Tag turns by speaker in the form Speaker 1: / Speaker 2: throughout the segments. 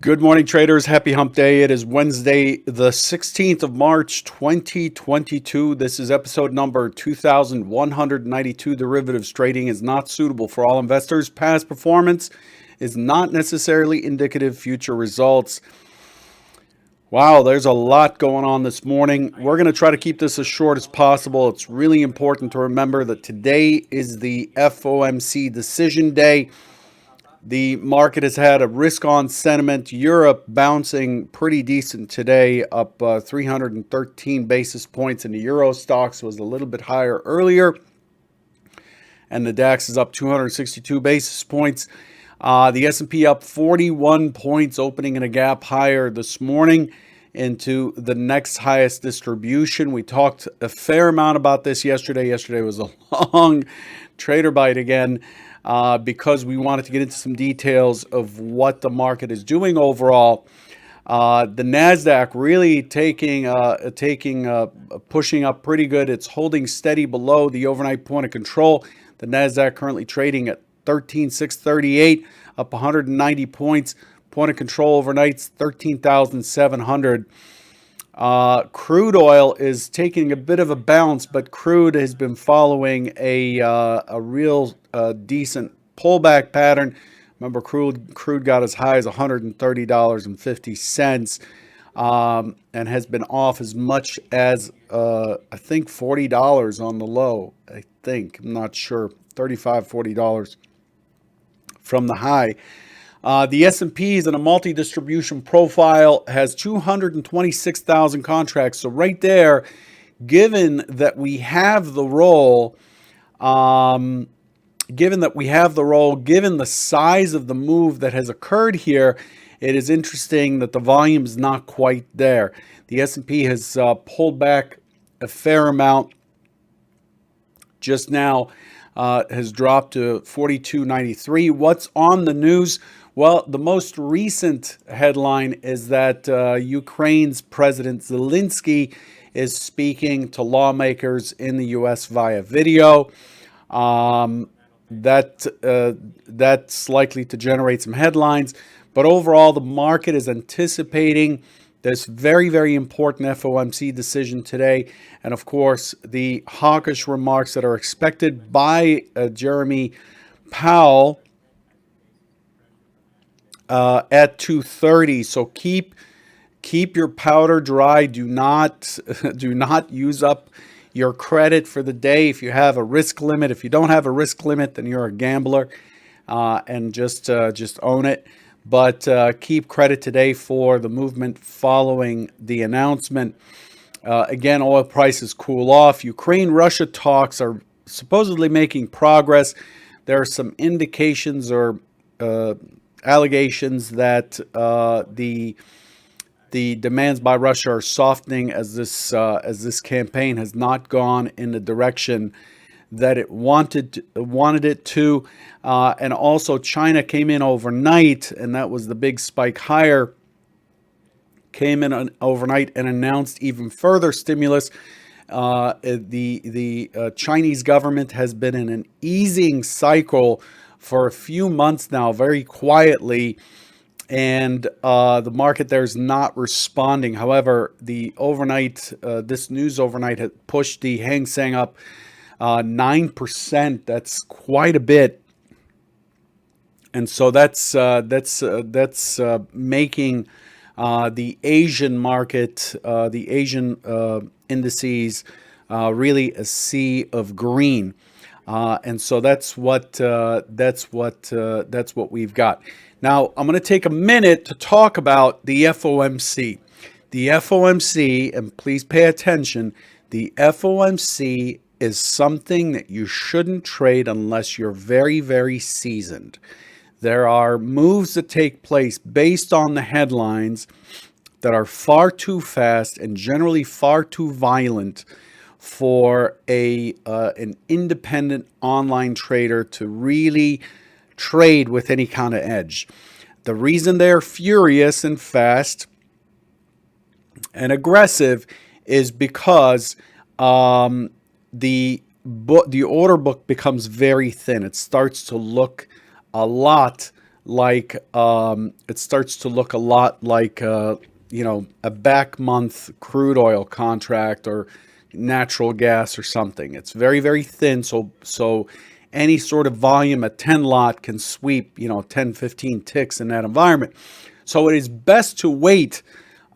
Speaker 1: Good morning, traders. Happy hump day. It is Wednesday, the 16th of March, 2022. This is episode number 2192. Derivatives trading is not suitable for all investors. Past performance is not necessarily indicative of future results. Wow, there's a lot going on this morning. We're going to try to keep this as short as possible. It's really important to remember that today is the FOMC decision day. The market has had a risk-on sentiment. Europe bouncing pretty decent today, up 313 basis points, and the Euro stocks was a little bit higher earlier. And the DAX is up 262 basis points. The S&P up 41 points, opening in a gap higher this morning into the next highest distribution. We talked a fair amount about this yesterday. Yesterday was a long trader bite again. Because we wanted to get into some details of what the market is doing overall. The Nasdaq really pushing up pretty good. It's holding steady below the overnight point of control. The Nasdaq currently trading at 13,638, up 190 points. Point of control overnight's 13,700. Crude oil is taking a bit of a bounce, but crude has been following a real decent pullback pattern. Remember, crude got as high as $130.50 and has been off as much as I think $40 on the low. I'm not sure, $35, $40 from the high. The S&P is in a multi-distribution profile, has 226,000 contracts. So right there, given that we have the role, given the size of the move that has occurred here, it is interesting that the volume is not quite there. The S&P has pulled back a fair amount just now. Has dropped to 42.93. What's on the news? Well, the most recent headline is that Ukraine's President Zelensky is speaking to lawmakers in the U.S. via video. That's likely to generate some headlines. But overall, the market is anticipating this very, very important FOMC decision today. And of course, the hawkish remarks that are expected by Jeremy Powell at 2:30. So keep your powder dry. Do not use up your credit for the day. If you have a risk limit, if you don't have a risk limit, then you're a gambler, and just own it. But keep credit today for the movement following the announcement. Again, oil prices cool off. Ukraine-Russia talks are supposedly making progress. There are some indications or allegations that the demands by Russia are softening as this campaign has not gone in the direction that it wanted it to. And also China came in overnight, and that was the big spike higher. Came in overnight and announced even further stimulus. The Chinese government has been in an easing cycle for a few months now, very quietly, and the market there is not responding. However, the overnight, this news overnight had pushed the Hang Seng up 9%. That's quite a bit, and so that's making the Asian market, the Asian indices, really a sea of green. And so that's what we've got. Now, I'm going to take a minute to talk about the FOMC. The FOMC, and please pay attention, the FOMC is something that you shouldn't trade unless you're very, very seasoned. There are moves that take place based on the headlines that are far too fast and generally far too violent for an independent online trader to really trade with any kind of edge. The reason they're furious and fast and aggressive is because the order book becomes very thin. It starts to look a lot like it starts to look a lot like a back month crude oil contract or natural gas or something. It's very, very thin, so any sort of volume at 10 lot can sweep 10, 15 ticks in that environment. So it is best to wait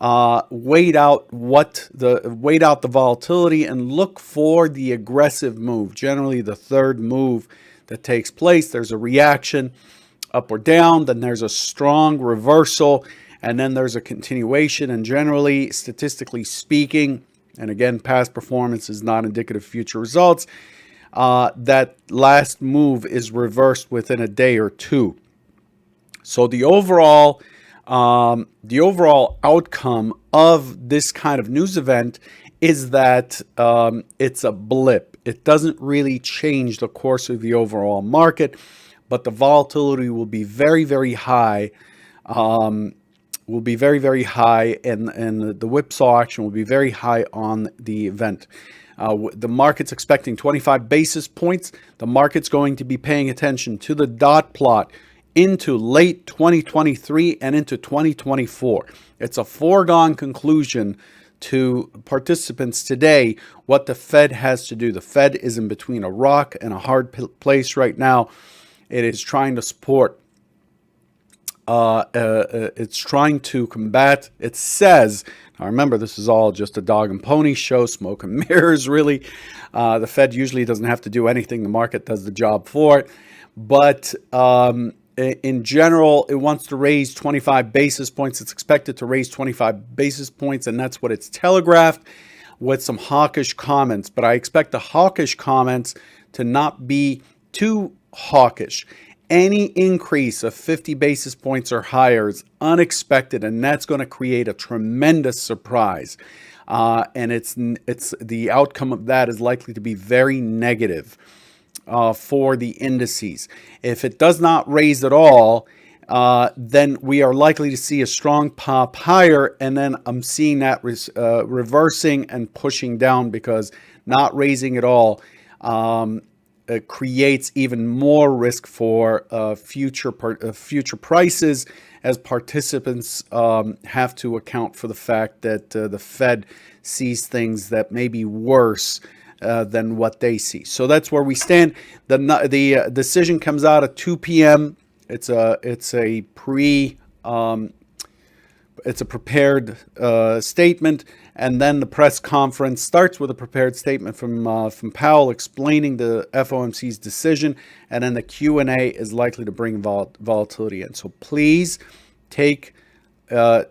Speaker 1: out the volatility and look for the aggressive move. Generally, the third move that takes place, there's a reaction up or down, then there's a strong reversal, and then there's a continuation. And generally, statistically speaking, and again, past performance is not indicative of future results, that last move is reversed within a day or two. So the overall outcome of this kind of news event is that it's a blip. It doesn't really change the course of the overall market, but the volatility will be very, very high. And the whipsaw action will be very high on the event. The market's expecting 25 basis points. The market's going to be paying attention to the dot plot into late 2023 and into 2024. It's a foregone conclusion to participants today what the Fed has to do. The Fed is in between a rock and a hard place right now. It is trying to support. It's trying to combat. It says, now remember, this is all just a dog and pony show, smoke and mirrors, really. The Fed usually doesn't have to do anything. The market does the job for it. But in general, it wants to raise 25 basis points. It's expected to raise 25 basis points, and that's what it's telegraphed with some hawkish comments. But I expect the hawkish comments to not be too hawkish. Any increase of 50 basis points or higher is unexpected, and that's going to create a tremendous surprise. And it's the outcome of that is likely to be very negative for the indices. If it does not raise at all, then we are likely to see a strong pop higher, and then I'm seeing that reversing and pushing down, because not raising at all creates even more risk for future prices, as participants have to account for the fact that the Fed sees things that may be worse than what they see. So that's where we stand. The decision comes out at 2 p.m. It's a prepared statement, and then the press conference starts with a prepared statement from Powell explaining the FOMC's decision, and then the Q&A is likely to bring volatility in. So please take a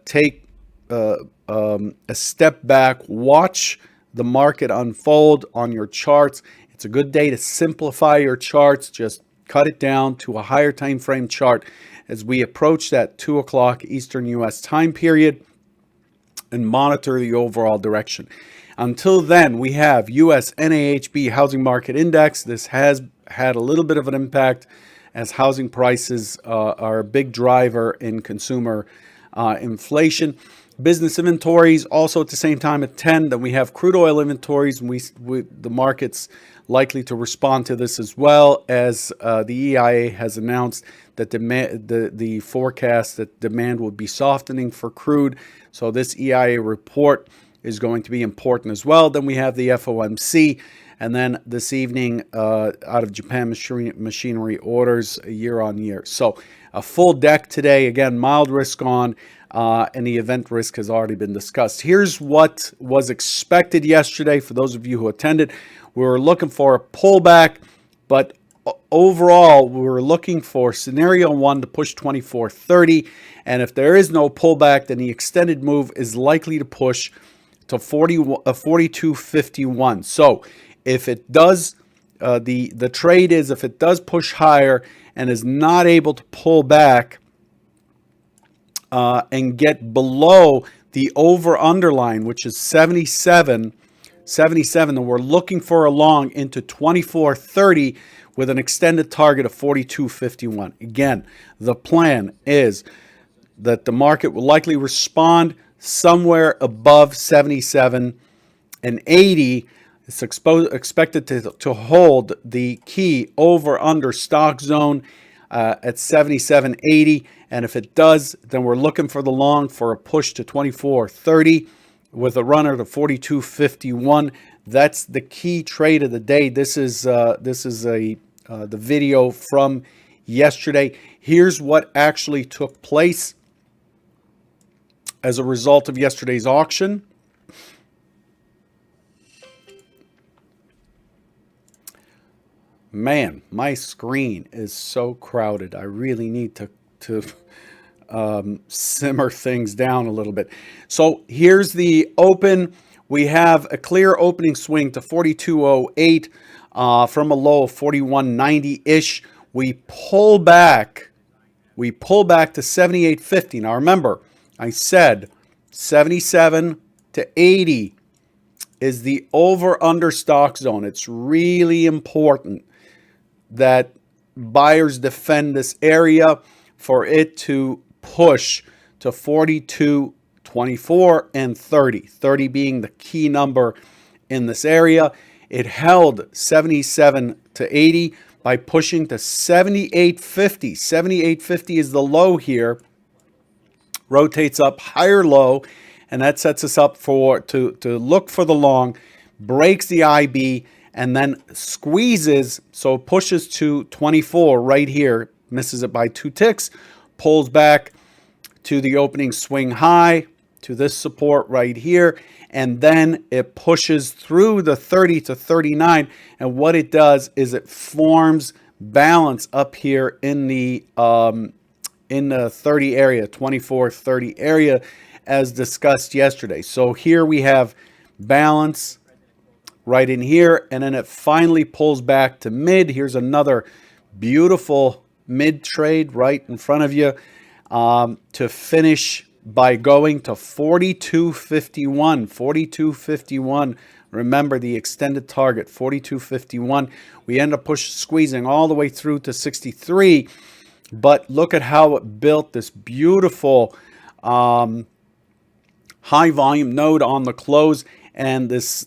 Speaker 1: step back, watch the market unfold on your charts. It's a good day to simplify your charts. Just cut it down to a higher time frame chart as we approach that 2 o'clock Eastern U.S. time period, and monitor the overall direction. Until then, we have U.S. NAHB Housing Market Index. This has had a little bit of an impact, as housing prices are a big driver in consumer inflation. Business inventories also at the same time at 10. Then we have crude oil inventories, and the market's likely to respond to this, as well as the EIA has announced that the forecast that demand will be softening for crude. So this EIA report is going to be important as well. Then we have the FOMC, and then this evening out of Japan, machinery orders year on year. So a full deck today. Again, mild risk on. And the event risk has already been discussed. Here's what was expected yesterday for those of you who attended. We were looking for a pullback, but overall, we were looking for scenario 1 to push 24.30. And if there is no pullback, then the extended move is likely to push to 42.51. So if it does, the trade is, if it does push higher and is not able to pull back, and get below the over underline, which is 77, and we're looking for a long into 24.30 with an extended target of 42.51. Again, the plan is that the market will likely respond somewhere above 77 and 80. It's expected to hold the key over under stock zone at 77.80. And if it does, then we're looking for the long for a push to 24.30 with a runner to 42.51. That's the key trade of the day. This is the video from yesterday. Here's what actually took place as a result of yesterday's auction. Man, my screen is so crowded. I really need to simmer things down a little bit. So here's the open. We have a clear opening swing to 42.08 from a low of 41.90-ish. We pull back to 78.50. Now remember, I said 77 to 80 is the over-under stock zone. It's really important that buyers defend this area for it to push to 42, 24, and 30. 30 being the key number in this area. It held 77 to 80 by pushing to 78.50. 78.50 is the low here. Rotates up, higher low, and that sets us up to look for the long, breaks the IB, and then squeezes, so pushes to 24 right here, misses it by 2 ticks, pulls back to the opening swing high, to this support right here, and then it pushes through the 30 to 39, and what it does is it forms balance up here in the 30 area, 24, 30 area, as discussed yesterday. So here we have balance right in here, and then it finally pulls back to mid. Here's another beautiful mid trade right in front of you to finish by going to 42.51. 42.51. Remember the extended target, 42.51. We end up squeezing all the way through to 63, but look at how it built this beautiful high volume node on the close. And this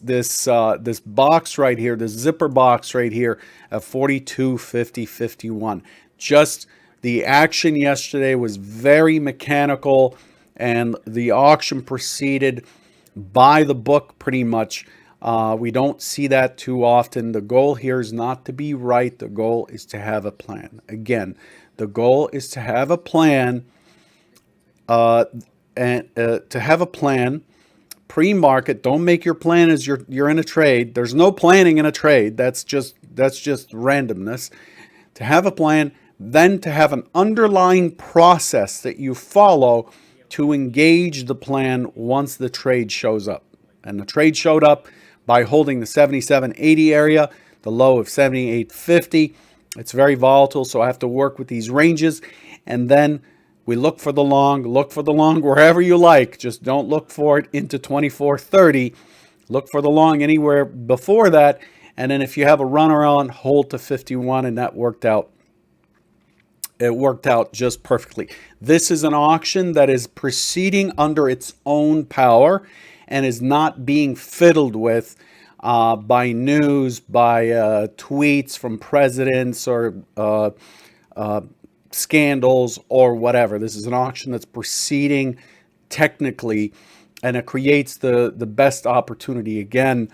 Speaker 1: box right here, this zipper box right here at 42.50.51. Just the action yesterday was very mechanical, and the auction proceeded by the book pretty much. We don't see that too often. The goal here is not to be right. The goal is to have a plan. Again, the goal is to have a plan, pre-market. Don't make your plan as you're in a trade. There's no planning in a trade. That's just randomness. To have a plan, then to have an underlying process that you follow to engage the plan once the trade shows up. And the trade showed up by holding the 77.80 area, the low of 78.50. It's very volatile, so I have to work with these ranges, and then we look for the long wherever you like. Just don't look for it into 24.30. Look for the long anywhere before that. And then if you have a runner on, hold to 51, and that worked out. It worked out just perfectly. This is an auction that is proceeding under its own power and is not being fiddled with by news, by tweets from presidents or scandals or whatever. This is an auction that's proceeding technically, and it creates the best opportunity. Again,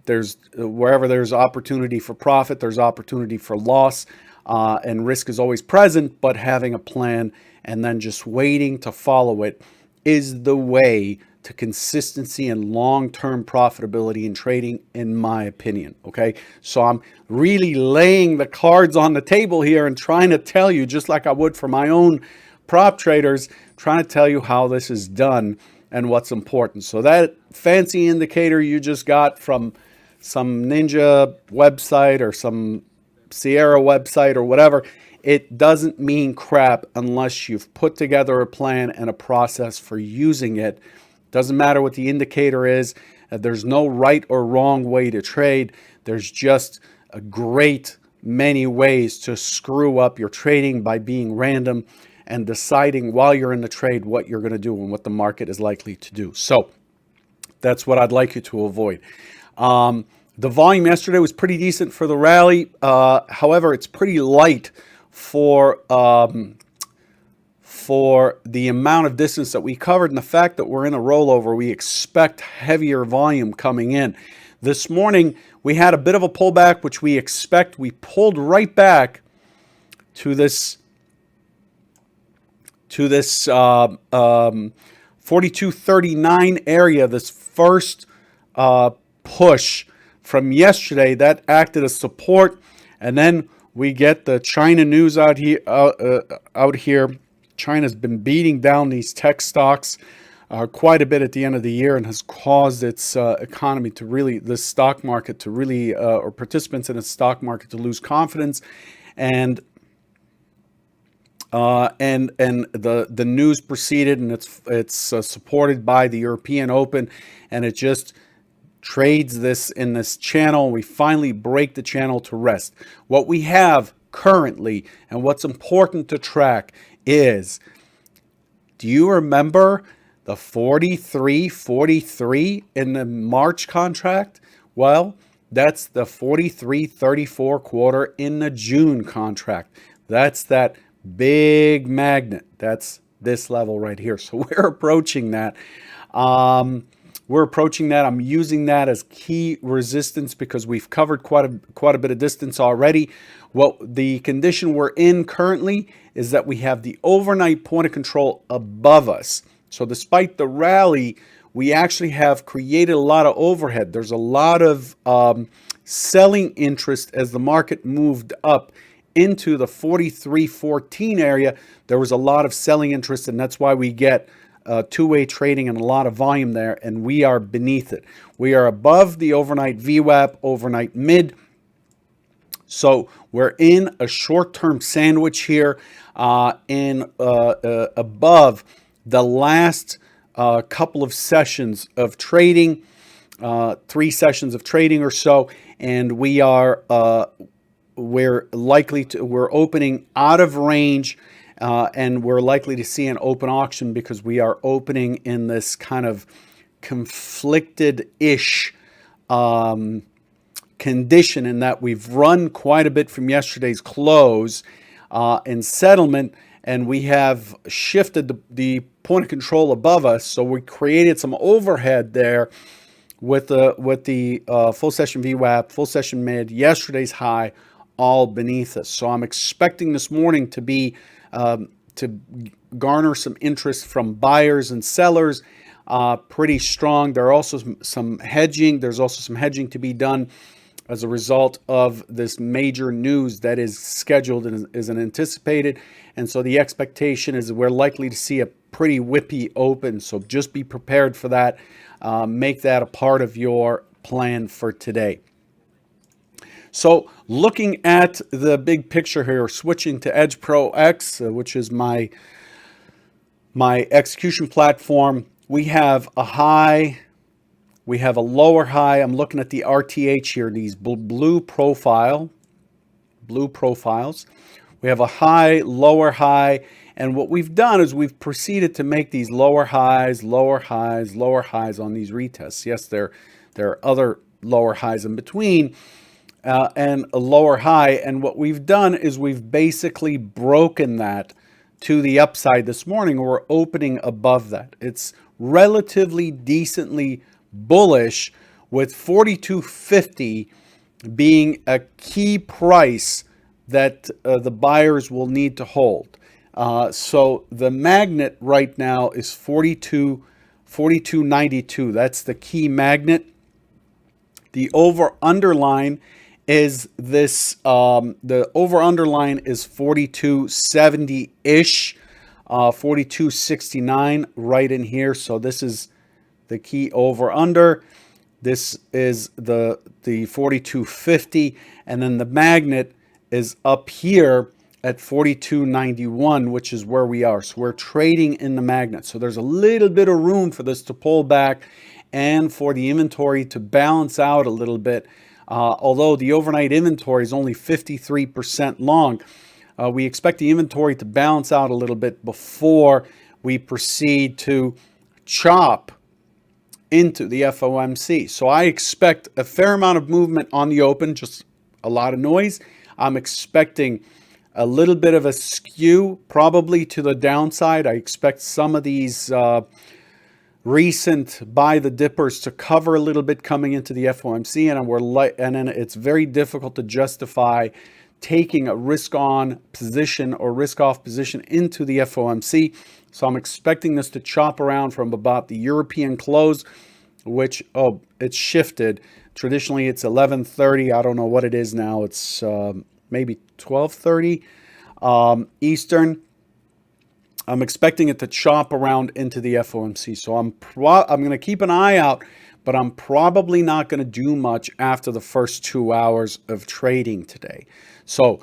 Speaker 1: there's wherever there's opportunity for profit, there's opportunity for loss, and risk is always present, but having a plan and then just waiting to follow it is the way to consistency and long-term profitability in trading, in my opinion. Okay, so I'm really laying the cards on the table here and trying to tell you, just like I would for my own prop traders, trying to tell you how this is done and what's important. So that fancy indicator you just got from some Ninja website or some Sierra website or whatever, it doesn't mean crap unless you've put together a plan and a process for using it. Doesn't matter what the indicator is. There's no right or wrong way to trade. There's just a great many ways to screw up your trading by being random and deciding while you're in the trade what you're going to do and what the market is likely to do. So that's what I'd like you to avoid. The volume yesterday was pretty decent for the rally. However, it's pretty light for the amount of distance that we covered and the fact that we're in a rollover. We expect heavier volume coming in. This morning, we had a bit of a pullback, which we expect. We pulled right back to this 4239 area, this first push from yesterday that acted as support, and then we get the China news out here. China's been beating down these tech stocks quite a bit at the end of the year and has caused its economy to really, the stock market to really, or participants in the stock market to lose confidence, and the news proceeded, and it's supported by the European Open, and it just trades this in this channel. We finally break the channel to rest. What we have currently, and what's important to track, is, do you remember the 43.43 in the March contract? Well, that's the 43.34 quarter in the June contract. That's that big magnet. That's this level right here. So we're approaching that. I'm using that as key resistance because we've covered quite a bit of distance already. Well, the condition we're in currently is that we have the overnight point of control above us. So despite the rally, we actually have created a lot of overhead. There's a lot of selling interest as the market moved up into the 43.14 area. There was a lot of selling interest, and that's why we get two-way trading and a lot of volume there, and we are beneath it. We are above the overnight VWAP, overnight mid. So we're in a short-term sandwich here above the last couple of sessions of trading, 3 sessions of trading or so, and we're opening out of range, and we're likely to see an open auction because we are opening in this kind of conflicted-ish condition, in that we've run quite a bit from yesterday's close in settlement, and we have shifted the point of control above us. So we created some overhead there with the full session VWAP, full session mid, yesterday's high, all beneath us. So I'm expecting this morning to be to garner some interest from buyers and sellers, pretty strong. There are also some hedging. There's also some hedging to be done as a result of this major news that is scheduled and isn't anticipated. And so the expectation is we're likely to see a pretty whippy open. So just be prepared for that. Make that a part of your plan for today. So looking at the big picture here, switching to Edge Pro X, which is my execution platform, we have a high, we have a lower high. I'm looking at the RTH here, these blue profiles. We have a high, lower high, and what we've done is we've proceeded to make these lower highs, lower highs, lower highs on these retests. Yes, there are other lower highs in between, and a lower high. And what we've done is we've basically broken that to the upside this morning. We're opening above that. It's relatively decently bullish, with 42.50 being a key price that the buyers will need to hold. So the magnet right now is 42.92. That's the key magnet. The over-underline is this, the over-underline is 42.70-ish, 42.69 right in here. So this is the key over-under. This is the 42.50, and then the magnet is up here at 42.91, which is where we are. So we're trading in the magnet. So there's a little bit of room for this to pull back and for the inventory to balance out a little bit. Although the overnight inventory is only 53% long, we expect the inventory to balance out a little bit before we proceed to chop into the FOMC. So I expect a fair amount of movement on the open, just a lot of noise. I'm expecting a little bit of a skew probably to the downside. I expect some of these recent buy the dippers to cover a little bit coming into the FOMC, and then it's very difficult to justify taking a risk on position or risk off position into the FOMC. So I'm expecting this to chop around from about the European close, which, it's shifted. Traditionally, it's 11:30. I don't know what it is now. It's maybe 12:30 Eastern. I'm expecting it to chop around into the FOMC. So I'm going to keep an eye out, but I'm probably not going to do much after the first 2 hours of trading today. So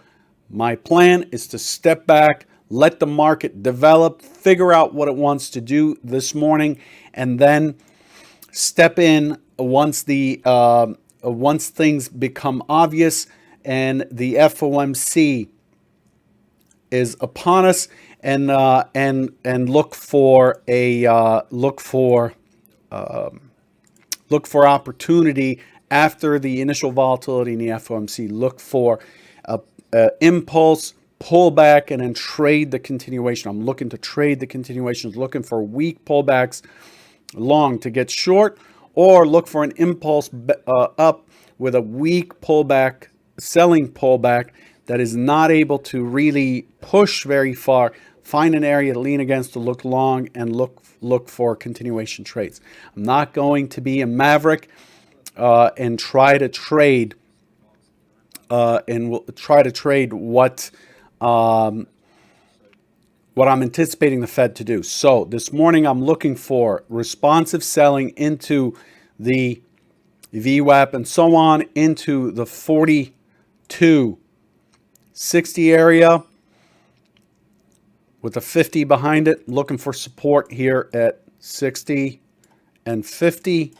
Speaker 1: my plan is to step back, let the market develop, figure out what it wants to do this morning, and then step in once things become obvious and the FOMC is upon us, and look for opportunity after the initial volatility in the FOMC. Look for a impulse, pullback, and then trade the continuation. I'm looking to trade the continuations, looking for weak pullbacks long to get short, or look for an impulse up with a weak pullback, selling pullback that is not able to really push very far. Find an area to lean against to look long and look for continuation trades. I'm not going to be a maverick and try to trade what I'm anticipating the Fed to do. So this morning I'm looking for responsive selling into the VWAP and so on into the 42.60 area with a 50 behind it. Looking for support here at 60 and 50.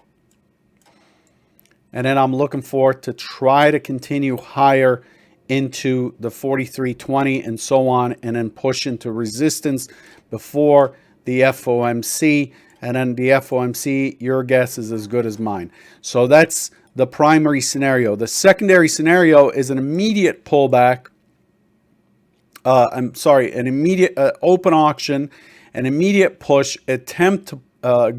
Speaker 1: And then I'm looking for it to try to continue higher into the 43.20 and so on, and then push into resistance before the FOMC. And then the FOMC, your guess is as good as mine. So that's the primary scenario. The secondary scenario is an immediate pullback. An immediate open auction, an immediate push, attempt to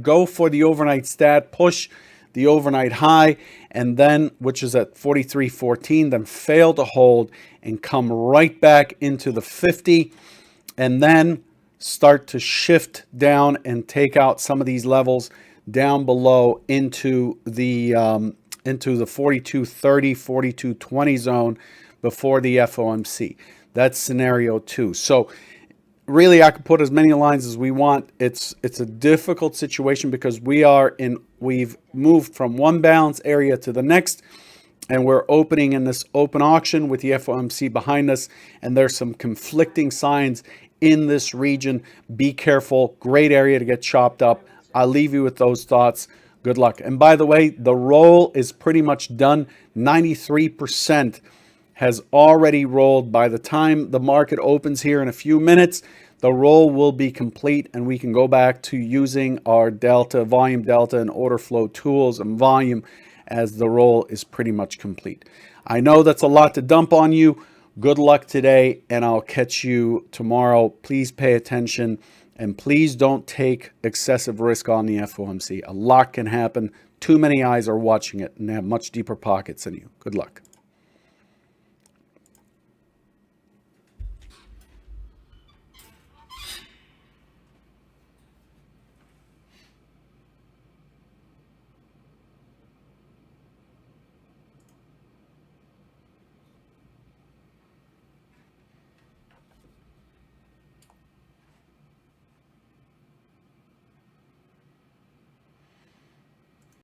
Speaker 1: go for the overnight stat, push the overnight high, and then, which is at 43.14, then fail to hold and come right back into the 50, and then start to shift down and take out some of these levels down below into the 42.30, 42.20 zone before the FOMC. That's scenario 2. So really, I could put as many lines as we want. It's a difficult situation because we've moved from one balance area to the next, and we're opening in this open auction with the FOMC behind us, and there's some conflicting signs in this region. Be careful. Great area to get chopped up. I'll leave you with those thoughts. Good luck. And by the way, the roll is pretty much done. 93% has already rolled. By the time the market opens here in a few minutes, the roll will be complete, and we can go back to using our delta, volume delta, and order flow tools and volume, as the roll is pretty much complete. I know that's a lot to dump on you. Good luck today, and I'll catch you tomorrow. Please pay attention, and please don't take excessive risk on the FOMC. A lot can happen. Too many eyes are watching it, and they have much deeper pockets than you. Good luck.